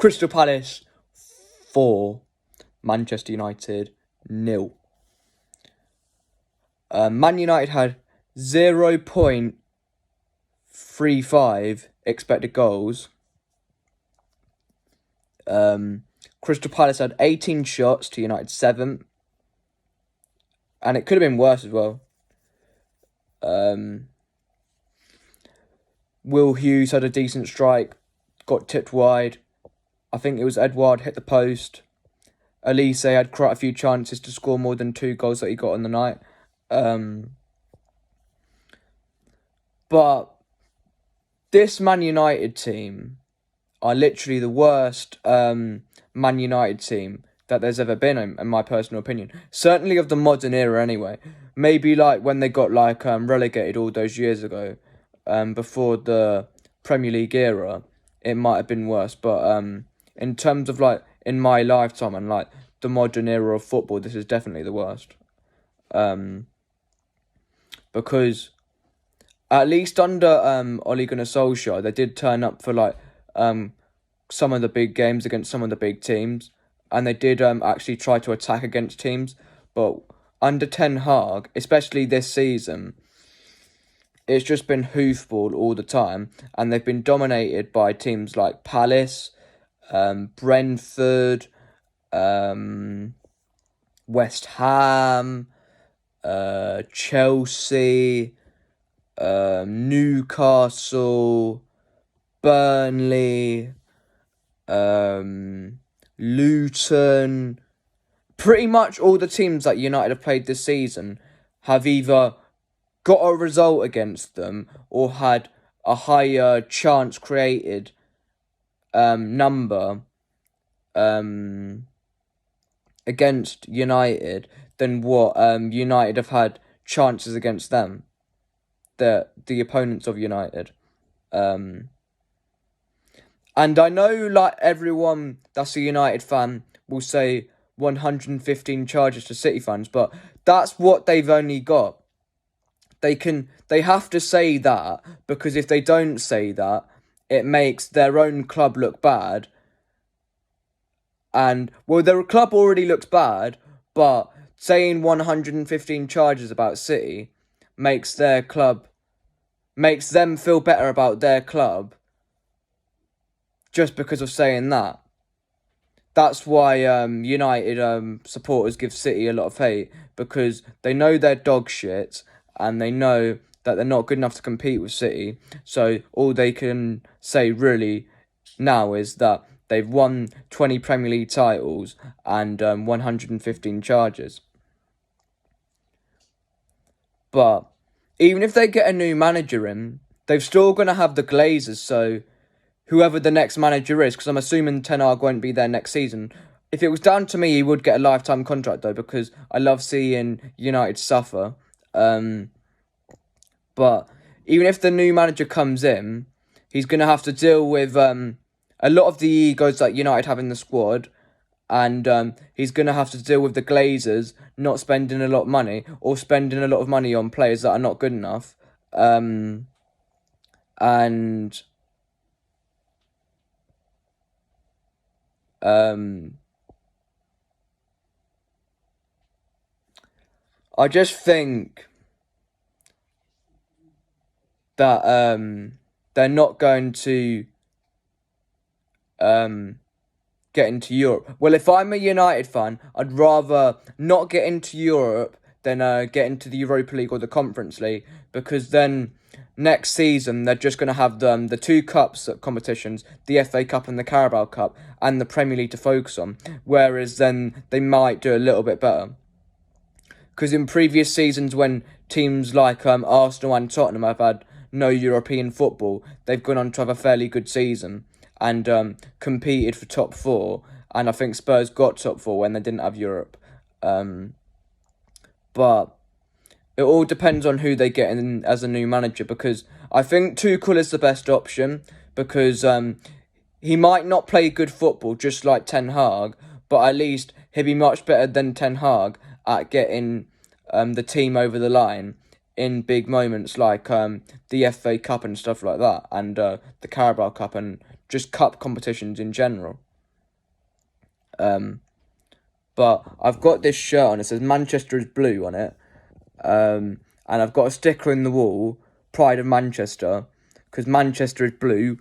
Crystal Palace 4, Manchester United 0. Man United had 0.35 expected goals. Crystal Palace had 18 shots to United 7. And it could have been worse as well. Will Hughes had a decent strike, got tipped wide. I think it was Edouard hit the post. Elise had quite a few chances to score more than 2 goals that he got on the night. But this Man United team are literally the worst Man United team that there's ever been, in my personal opinion. Certainly of the modern era anyway. Maybe like when they got relegated all those years ago, before the Premier League era, it might have been worse. But in terms of in my lifetime and the modern era of football, this is definitely the worst. Because at least under Ole Gunnar Solskjaer, they did turn up for some of the big games against some of the big teams, and they did actually try to attack against teams. But under Ten Hag, especially this season, it's just been hoofball all the time, and they've been dominated by teams like Palace, Brentford, West Ham, Chelsea, Newcastle, Burnley, Luton. Pretty much all the teams that United have played this season have either got a result against them or had a higher chance created number against United than what United have had chances against them, the opponents of United. And I know everyone that's a United fan will say 115 charges to City fans, but that's what they've only got. They have to say that, because if they don't say that, it makes their own club look bad. And, well, their club already looks bad, but saying 115 charges about City makes them feel better about their club just because of saying that. That's why United supporters give City a lot of hate, because they know they're dog shit and they know that they're not good enough to compete with City. So all they can say really now is that they've won 20 Premier League titles and 115 charges. But even if they get a new manager in, they're still going to have the Glazers, so whoever the next manager is, because I'm assuming Ten Hag won't be there next season. If it was down to me, he would get a lifetime contract, though, because I love seeing United suffer. But even if the new manager comes in, he's going to have to deal with a lot of the egos that United have in the squad, and he's going to have to deal with the Glazers not spending a lot of money, or spending a lot of money on players that are not good enough. And I just think that they're not going to get into Europe. Well, if I'm a United fan, I'd rather not get into Europe than get into the Europa League or the Conference League, because then next season they're just going to have the 2 cups competitions, the FA Cup and the Carabao Cup, and the Premier League to focus on, whereas then they might do a little bit better. Because in previous seasons, when teams like Arsenal and Tottenham have had no European football, they've gone on to have a fairly good season and competed for top 4. And I think Spurs got top 4 when they didn't have Europe. But it all depends on who they get in as a new manager, because I think Tuchel is the best option, because he might not play good football just like Ten Hag, but at least he'll be much better than Ten Hag at getting the team over the line in big moments like the FA Cup and stuff like that, and the Carabao Cup and just cup competitions in general. But I've got this shirt on. It says Manchester is blue on it. And I've got a sticker in the wall, Pride of Manchester, because Manchester is blue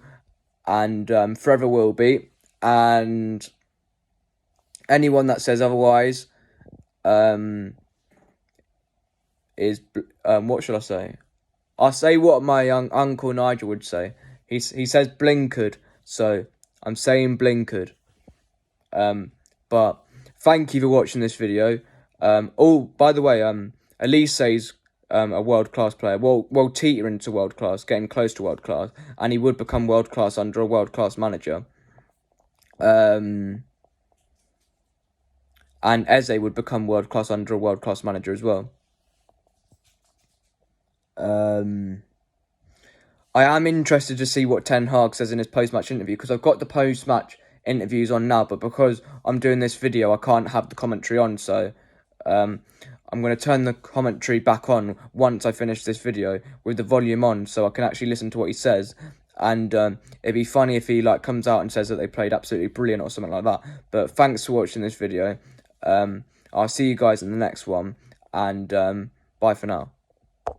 and forever will be. And anyone that says otherwise is what should I say? I'll say what my uncle Nigel would say. He says blinkered, so I'm saying blinkered. But thank you for watching this video. Oh, by the way, Elise's a world-class player. Well, teetering to world-class, getting close to world-class, and he would become world-class under a world-class manager. And Eze would become world-class under a world-class manager as well. I am interested to see what Ten Hag says in his post-match interview, because I've got the post-match interviews on now, but because I'm doing this video, I can't have the commentary on, so I'm going to turn the commentary back on once I finish this video with the volume on, so I can actually listen to what he says. And it'd be funny if he comes out and says that they played absolutely brilliant or something like that. But thanks for watching this video. I'll see you guys in the next one, and bye for now.